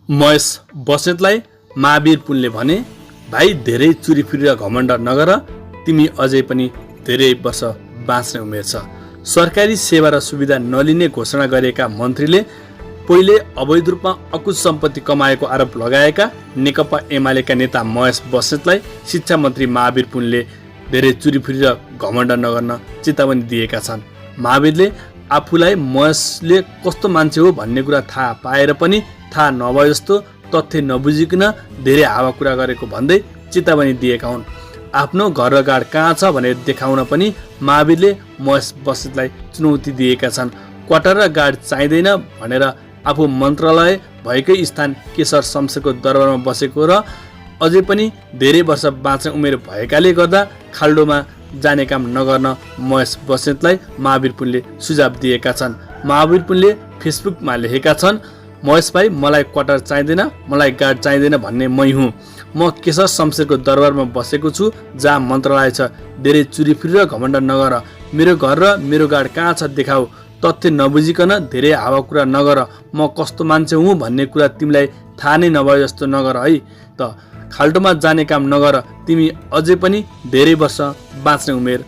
महेश बस्नेतलाई महावीर पुनले भने, भाइ धेरै चुरीफुरी र घमण्ड नगर, तिमी अझै पनि धेरै वर्ष बाँच्ने उमेर छ। सरकारी सेवा र सुविधा नलिने घोषणा गरेका मन्त्रीले पहिले अवैध रूपमा अकुत सम्पत्ति कमाएको आरोप लगाएका नेकपा एमालेका नेता महेश बस्नेतलाई शिक्षा मन्त्री महावीर पुनले धेरै चुरीफुरी र घमण्ड नगर्न चेतावनी दिएका छन्। महावीरले आफूलाई महेशले कस्तो मान्छे हो भन्ने कुरा थाहा पाएर पनि थाहा नभए जस्तो तथ्य नबुझिकन धेरै हावा कुरा गरेको भन्दै चेतावनी दिएका हुन्। आफ्नो घर र गाड कहाँ छ भनेर देखाउन पनि महावीरले महेश बस्नेतलाई चुनौती दिएका छन्। क्वार्टर र गाड चाहिँदैन भनेर आफू मन्त्रालय भएकै स्थान केशर शमशेरको दरबारमा बसेको र अझै पनि धेरै वर्ष बाँच्ने उमेर भएकाले गर्दा खाल्डोमा जाने काम नगर्न महेश बस्नेतलाई महावीर पुनले सुझाव दिएका छन्। महावीर पुनले फेसबुकमा लेखेका छन्, महेश भाइ, मलाई क्वार्टर चाहिँदैन, मलाई गाड चाहिँदैन भन्ने मै हुँ। म केशर शमशेरको दरबारमा बसेको छु जहाँ मन्त्रालय छ। धेरै चुरीफुरी र घमण्ड नगर, मेरो घर र मेरो गाड कहाँ छ देखाऊ। तथ्य नबुझिकन धेरै हावा कुरा नगर। म कस्तो मान्छे हुँ भन्ने कुरा तिमीलाई थाहा नै नभए जस्तो नगर है त। खाल्टोमा जाने काम नगर, तिमी अझै पनि धेरै वर्ष बाँच्ने उमेर